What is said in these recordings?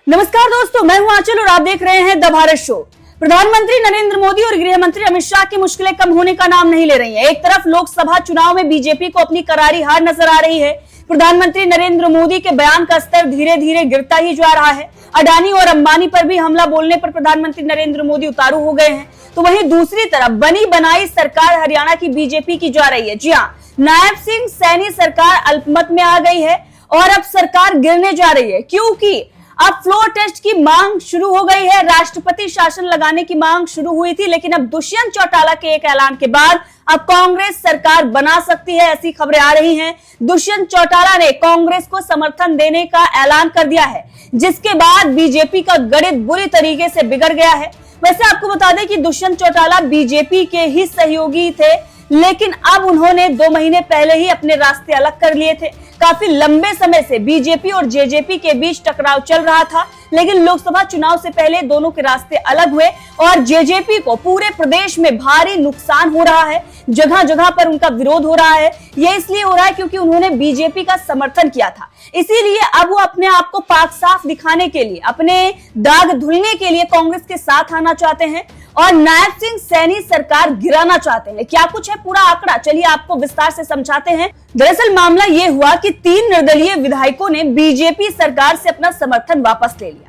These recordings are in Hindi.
नमस्कार दोस्तों, मैं हूं आंचल और आप देख रहे हैं द भारत शो। प्रधानमंत्री नरेंद्र मोदी और गृह मंत्री अमित शाह की मुश्किलें कम होने का नाम नहीं ले रही हैं। एक तरफ लोकसभा चुनाव में बीजेपी को अपनी करारी हार नजर आ रही है। प्रधानमंत्री नरेंद्र मोदी के बयान का स्तर धीरे धीरे गिरता ही जा रहा है। अडानी और अंबानी पर भी हमला बोलने पर प्रधानमंत्री नरेंद्र मोदी उतारू हो गए हैं। तो वहीं दूसरी तरफ बनी बनाई सरकार हरियाणा की बीजेपी की जा रही है। जी हाँ, नायब सिंह सैनी सरकार अल्पमत में आ गई है और अब सरकार गिरने जा रही है, क्योंकि अब फ्लोर टेस्ट की मांग शुरू हो गई है। राष्ट्रपति शासन लगाने की मांग शुरू हुई थी, लेकिन अब दुष्यंत चौटाला के एक ऐलान के बाद अब कांग्रेस सरकार बना सकती है, ऐसी खबरें आ रही हैं। दुष्यंत चौटाला ने कांग्रेस को समर्थन देने का ऐलान कर दिया है, जिसके बाद बीजेपी का गणित बुरी तरीके से बिगड़ गया है। वैसे आपको बता दें कि दुष्यंत चौटाला बीजेपी के ही सहयोगी थे, लेकिन अब उन्होंने 2 महीने पहले ही अपने रास्ते अलग कर लिए थे। काफी लंबे समय से बीजेपी और जेजेपी के बीच टकराव चल रहा था, लेकिन लोकसभा चुनाव से पहले दोनों के रास्ते अलग हुए और जेजेपी को पूरे प्रदेश में भारी नुकसान हो रहा है। जगह जगह पर उनका विरोध हो रहा है। यह इसलिए हो रहा है क्योंकि उन्होंने बीजेपी का समर्थन किया था। इसीलिए अब वो अपने आप को पाक साफ दिखाने के लिए, अपने दाग धुलने के लिए कांग्रेस के साथ आना चाहते हैं और नायब सिंह सैनी सरकार गिराना चाहते हैं। क्या कुछ है पूरा आंकड़ा, चलिए आपको विस्तार से समझाते हैं। दरअसल मामला ये हुआ कि 3 निर्दलीय विधायकों ने बीजेपी सरकार से अपना समर्थन वापस ले लिया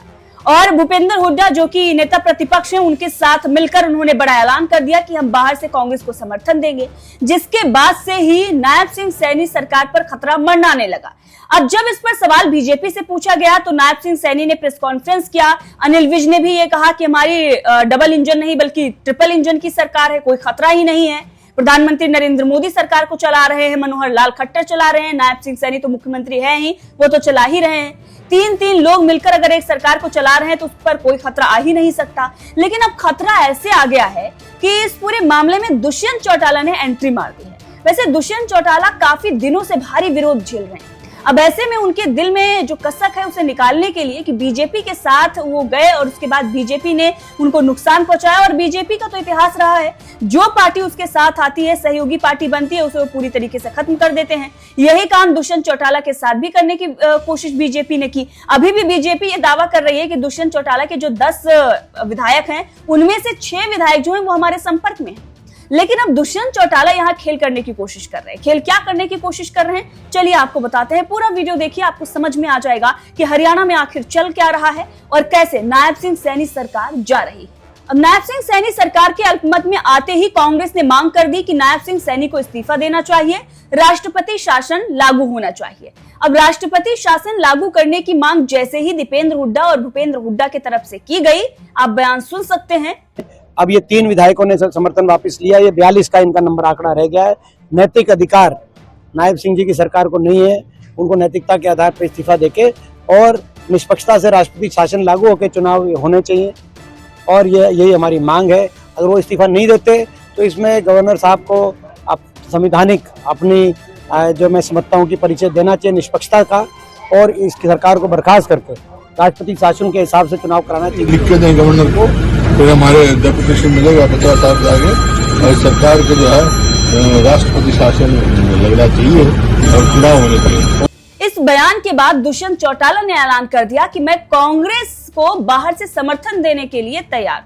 और भूपेंद्र हुड्डा, जो कि नेता प्रतिपक्ष हैं, उनके साथ मिलकर उन्होंने बड़ा ऐलान कर दिया कि हम बाहर से कांग्रेस को समर्थन देंगे। जिसके बाद से ही नायब सिंह सैनी सरकार पर खतरा मंडराने लगा। अब जब इस पर सवाल बीजेपी से पूछा गया तो नायब सिंह सैनी ने प्रेस कॉन्फ्रेंस किया। अनिल विज ने भी ये कहा कि हमारी डबल इंजन नहीं बल्कि ट्रिपल इंजन की सरकार है, कोई खतरा ही नहीं है। प्रधानमंत्री नरेंद्र मोदी सरकार को चला रहे हैं, मनोहर लाल खट्टर चला रहे हैं, नायब सिंह सैनी तो मुख्यमंत्री है ही, वो तो चला ही रहे हैं। 3 लोग मिलकर अगर एक सरकार को चला रहे हैं तो उस पर कोई खतरा आ ही नहीं सकता। लेकिन अब खतरा ऐसे आ गया है कि इस पूरे मामले में दुष्यंत चौटाला ने एंट्री मार दी है। वैसे दुष्यंत चौटाला काफी दिनों से भारी विरोध झेल रहे हैं। अब ऐसे में उनके दिल में जो कसक है उसे निकालने के लिए कि बीजेपी के साथ वो गए और उसके बाद बीजेपी ने उनको नुकसान पहुंचाया। और बीजेपी का तो इतिहास रहा है, जो पार्टी उसके साथ आती है, सहयोगी पार्टी बनती है, उसे वो पूरी तरीके से खत्म कर देते हैं। यही काम दुष्यंत चौटाला के साथ भी करने की कोशिश बीजेपी ने की। अभी भी बीजेपी ये दावा कर रही है कि दुष्यंत चौटाला के जो 10 विधायक हैं, उनमें से 6 विधायक जो है वो हमारे संपर्क में है। लेकिन अब दुष्यंत चौटाला यहाँ खेल करने की कोशिश कर रहे हैं। खेल क्या करने की कोशिश कर रहे हैं, चलिए आपको बताते हैं। पूरा वीडियो देखिए, आपको समझ में आ जाएगा कि हरियाणा में आखिर चल क्या रहा है और कैसे नायब सिंह सैनी सरकार जा रही है। अब नायब सिंह सैनी सरकार के अल्पमत में आते ही कांग्रेस ने मांग कर दी कि नायब सिंह सैनी को इस्तीफा देना चाहिए, राष्ट्रपति शासन लागू होना चाहिए। अब राष्ट्रपति शासन लागू करने की मांग जैसे ही दीपेंद्र हुड्डा और भूपेंद्र हुड्डा की तरफ से की गई, आप बयान सुन सकते हैं। अब ये 3 विधायकों ने समर्थन वापस लिया। ये 42 का इनका नंबर आंकड़ा रह गया है। नैतिक अधिकार नायब सिंह जी की सरकार को नहीं है। उनको नैतिकता के आधार पर इस्तीफा देके और निष्पक्षता से राष्ट्रपति शासन लागू होकर चुनाव होने चाहिए और यही हमारी मांग है। अगर वो इस्तीफा नहीं देते तो इसमें गवर्नर साहब को संवैधानिक अपनी जो मैं समझता हूँ कि परिचय देना चाहिए निष्पक्षता का और इस सरकार को बर्खास्त करके राष्ट्रपति शासन के हिसाब से चुनाव कराना चाहिए। लिख के दें गवर्नर को, फिर हमारे डेपुटेशन मिलेगा 50 साल के आगे और सरकार को जो है राष्ट्रपति शासन लगना चाहिए और चुनाव होने चाहिए। इस बयान के बाद दुष्यंत चौटाला ने ऐलान कर दिया कि मैं कांग्रेस को बाहर से समर्थन देने के लिए तैयार।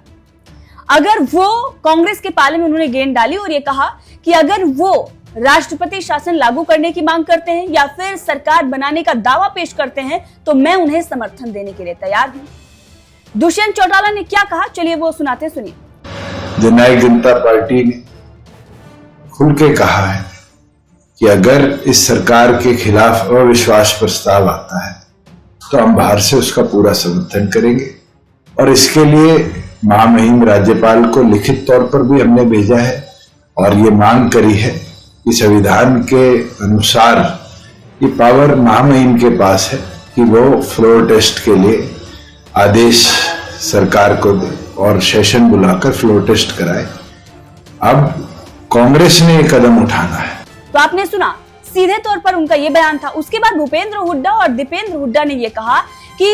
अगर वो कांग्रेस के पाले में उन्होंने गेंद डाली और ये कहा कि अगर वो राष्ट्रपति शासन लागू करने की मांग करते हैं या फिर सरकार बनाने का दावा पेश करते हैं तो मैं उन्हें समर्थन देने के लिए तैयार हूं। दुष्यंत चौटाला ने क्या कहा, चलिए वो सुनाते सुनिए। जननायक जनता पार्टी ने खुल के कहा है कि अगर इस सरकार के खिलाफ अविश्वास प्रस्ताव आता है तो हम बाहर से उसका पूरा समर्थन करेंगे और इसके लिए महामहिम राज्यपाल को लिखित तौर पर भी हमने भेजा है और ये मांग करी है कि संविधान के अनुसार ये पावर महामहिम के पास है कि वो फ्लोर टेस्ट के लिए आदेश सरकार को दे और सेशन बुलाकर फ्लोर टेस्ट कराए। अब कांग्रेस ने एक कदम उठाना है। तो आपने सुना, सीधे तौर पर उनका ये बयान था। उसके बाद भूपेंद्र हुड्डा और दीपेंद्र हुड्डा ने ये कहा कि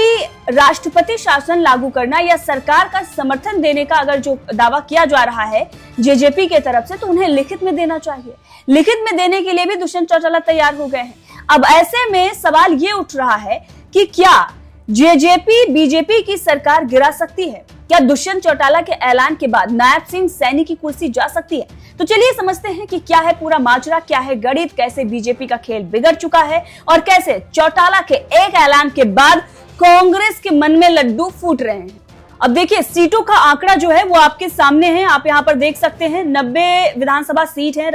राष्ट्रपति शासन लागू करना या सरकार का समर्थन देने का अगर जो दावा किया जा रहा है जेजेपी के तरफ से तो उन्हें लिखित में देना चाहिए। लिखित में देने के लिए भी दुष्यंत चौटाला तैयार हो गए हैं। अब ऐसे में सवाल ये उठ रहा है कि क्या जेजेपी बीजेपी की सरकार गिरा सकती है। क्या दुष्यंत चौटाला के ऐलान के बाद नायब सिंह सैनी की कुर्सी जा सकती है? तो चलिए समझते हैं कि क्या है पूरा माजरा, क्या है गणित, कैसे बीजेपी का खेल बिगड़ चुका है और कैसे चौटाला के एक ऐलान के बाद कांग्रेस के मन में लड्डू फूट रहे हैं। अब देखिए, सीटों का आंकड़ा जो है वो आपके सामने है, आप यहाँ पर देख सकते हैं। 90 विधानसभा सीट है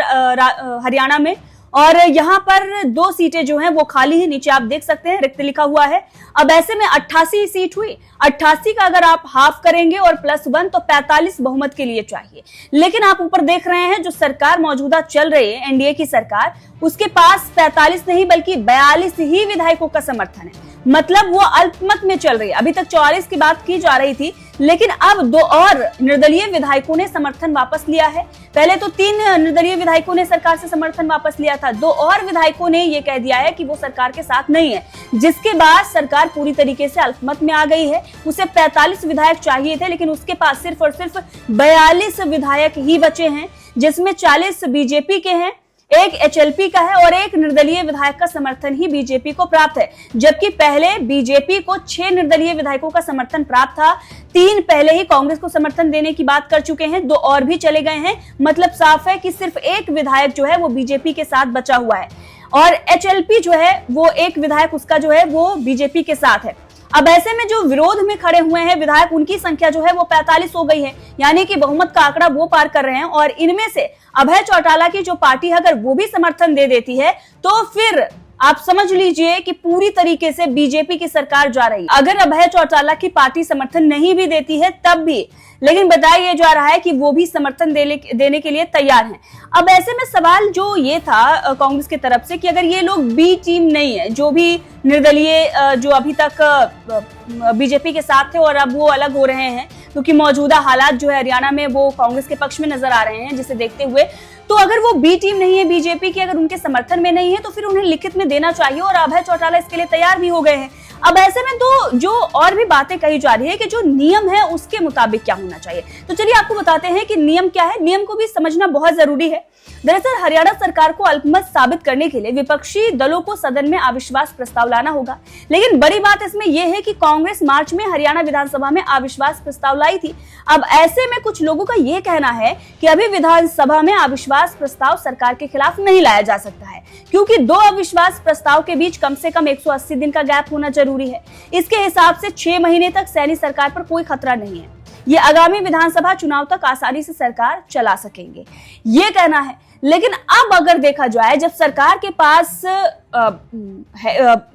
हरियाणा में और यहाँ पर 2 सीटें जो हैं वो खाली है, नीचे आप देख सकते हैं रिक्त लिखा हुआ है। अब ऐसे में 88 सीट हुई, 88 का अगर आप हाफ करेंगे और +1 तो 45 बहुमत के लिए चाहिए। लेकिन आप ऊपर देख रहे हैं जो सरकार मौजूदा चल रही है, एनडीए की सरकार, उसके पास 45 नहीं बल्कि 42 ही विधायकों का समर्थन है। मतलब वो अल्पमत में चल रही है। अभी तक 44 की बात की जा रही थी, लेकिन अब 2 और निर्दलीय विधायकों ने समर्थन वापस लिया है। पहले तो 3 निर्दलीय विधायकों ने सरकार से समर्थन वापस लिया था, 2 और विधायकों ने यह कह दिया है कि वो सरकार के साथ नहीं है, जिसके बाद सरकार पूरी तरीके से अल्पमत में आ गई है। उसे 45 विधायक चाहिए थे, लेकिन उसके पास सिर्फ और सिर्फ 42 विधायक ही बचे हैं, जिसमें 40 बीजेपी के हैं, 1 एचएलपी का है और 1 निर्दलीय विधायक का समर्थन ही बीजेपी को प्राप्त है। जबकि पहले बीजेपी को 6 निर्दलीय विधायकों का समर्थन प्राप्त था, 3 पहले ही कांग्रेस को समर्थन देने की बात कर चुके हैं, 2 और भी चले गए हैं। मतलब साफ है कि सिर्फ 1 विधायक जो है वो बीजेपी के साथ बचा हुआ है और एचएलपी जो है वो 1 विधायक उसका जो है वो बीजेपी के साथ है। अब ऐसे में जो विरोध में खड़े हुए हैं विधायक, उनकी संख्या जो है वो 45 हो गई है, यानी कि बहुमत का आंकड़ा वो पार कर रहे हैं। और इनमें से अभय चौटाला की जो पार्टी है, अगर वो भी समर्थन दे देती है तो फिर आप समझ लीजिए कि पूरी तरीके से बीजेपी की सरकार जा रही है। अगर अभय चौटाला की पार्टी समर्थन नहीं भी देती है तब भी, लेकिन बताया जा रहा है कि वो भी समर्थन देने के लिए तैयार हैं। अब ऐसे में सवाल जो ये था कांग्रेस की तरफ से कि अगर ये लोग बी टीम नहीं है, जो भी निर्दलीय जो अभी तक बीजेपी के साथ थे और अब वो अलग हो रहे हैं, क्योंकि मौजूदा हालात जो है हरियाणा में वो कांग्रेस के पक्ष में नजर आ रहे हैं, जिसे देखते हुए तो अगर वो बी टीम नहीं है बीजेपी की, अगर उनके समर्थन में नहीं है तो फिर उन्हें लिखित में देना चाहिए और अभय चौटाला इसके लिए तैयार भी हो गए हैं। अब ऐसे में तो जो और भी बातें कही जा रही है कि जो नियम है उसके मुताबिक क्या होना चाहिए, तो चलिए आपको बताते हैं कि नियम क्या है। नियम को भी समझना बहुत जरूरी है। दरअसल हरियाणा सरकार को अल्पमत साबित करने के लिए विपक्षी दलों को सदन में अविश्वास प्रस्ताव लाना होगा। लेकिन बड़ी बात इसमें यह है कि कांग्रेस मार्च में हरियाणा विधानसभा में अविश्वास प्रस्ताव लाई थी। अब ऐसे में कुछ लोगों का यह कहना है कि अभी विधानसभा में अविश्वास प्रस्ताव सरकार के खिलाफ नहीं लाया जा सकता है, क्योंकि 2 अविश्वास प्रस्ताव के बीच कम से कम 180 दिन का गैप होना जरूरी है। इसके हिसाब से 6 महीने तक सैनी सरकार पर कोई खतरा नहीं है। ये आगामी विधानसभा चुनाव तक आसानी से सरकार चला सकेंगे, ये कहना है। लेकिन अब अगर देखा जाए, जब सरकार के पास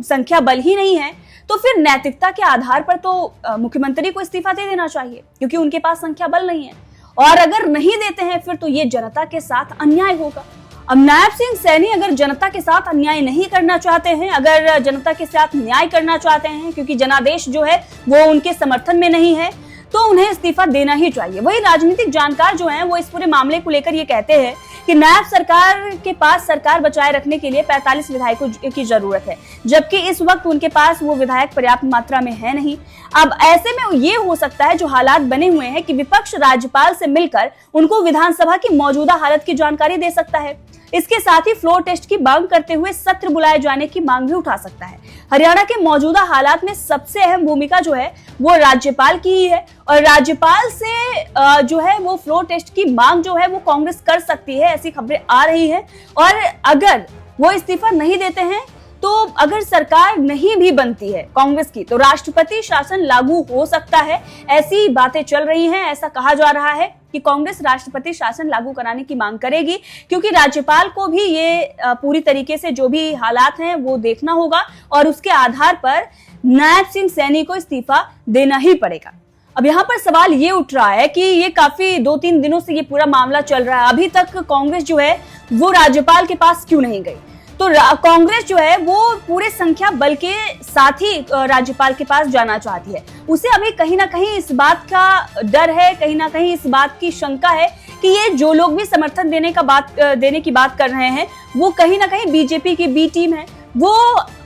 संख्या बल ही नहीं है, तो फिर नैतिकता के आधार पर तो मुख्यमंत्री को इस्तीफा दे देना चाहिए, क्योंकि उनके पास संख्या बल नहीं है। और अगर नहीं देते हैं फिर तो ये जनता के साथ अन्याय होगा। अब नायब सिंह सैनी अगर जनता के साथ अन्याय नहीं करना चाहते हैं, अगर जनता के साथ न्याय करना चाहते हैं, क्योंकि जनादेश जो है वो उनके समर्थन में नहीं है, तो उन्हें इस्तीफा देना ही चाहिए। वही राजनीतिक जानकार जो हैं वो इस पूरे मामले को लेकर ये कहते हैं कि नायब सरकार के पास सरकार बचाए रखने के लिए 45 विधायकों की जरूरत है, जबकि इस वक्त उनके पास वो विधायक पर्याप्त मात्रा में है नहीं। अब ऐसे में ये हो सकता है, जो हालात बने हुए हैं, कि विपक्ष राज्यपाल से मिलकर उनको विधानसभा की मौजूदा हालत की जानकारी दे सकता है। इसके साथ ही फ्लोर टेस्ट की मांग करते हुए सत्र बुलाए जाने की मांग भी उठा सकता है। हरियाणा के मौजूदा हालात में सबसे अहम भूमिका जो है वो राज्यपाल की ही है, और राज्यपाल से जो है वो फ्लोर टेस्ट की मांग जो है वो कांग्रेस कर सकती है, ऐसी खबरें आ रही है। और अगर वो इस्तीफा नहीं देते हैं, तो अगर सरकार नहीं भी बनती है कांग्रेस की, तो राष्ट्रपति शासन लागू हो सकता है। ऐसी बातें चल रही हैं, ऐसा कहा जा रहा है कि कांग्रेस राष्ट्रपति शासन लागू कराने की मांग करेगी, क्योंकि राज्यपाल को भी ये पूरी तरीके से जो भी हालात हैं वो देखना होगा और उसके आधार पर नायब सिंह सैनी को इस्तीफा देना ही पड़ेगा। अब यहाँ पर सवाल ये उठ रहा है कि ये काफी 2-3 दिनों से ये पूरा मामला चल रहा है, अभी तक कांग्रेस जो है वो राज्यपाल के पास क्यों नहीं गई? तो कांग्रेस जो है वो पूरे संख्या बल के साथ ही राज्यपाल के पास जाना चाहती है। उसे अभी कहीं ना कहीं इस बात का डर है, कहीं ना कहीं इस बात की शंका है कि ये जो लोग भी समर्थन देने की बात कर रहे हैं वो कहीं ना कहीं बीजेपी की बी टीम है। वो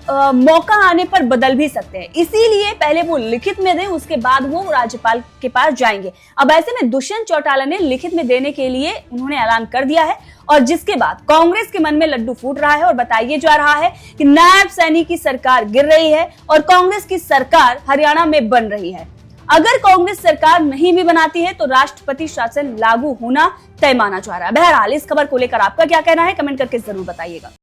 मौका आने पर बदल भी सकते हैं, इसीलिए पहले वो लिखित में दें, उसके बाद वो राज्यपाल के पास जाएंगे। अब ऐसे में दुष्यंत चौटाला ने लिखित में देने के लिए उन्होंने ऐलान कर दिया है और जिसके बाद कांग्रेस के मन में लड्डू फूट रहा है और बताइए जा रहा है कि नायब सैनी की सरकार गिर रही है और कांग्रेस की सरकार हरियाणा में बन रही है। अगर कांग्रेस सरकार नहीं भी बनाती है तो राष्ट्रपति शासन लागू होना तय माना जा रहा है। बहरहाल इस खबर को लेकर आपका क्या कहना है, कमेंट करके जरूर बताइएगा।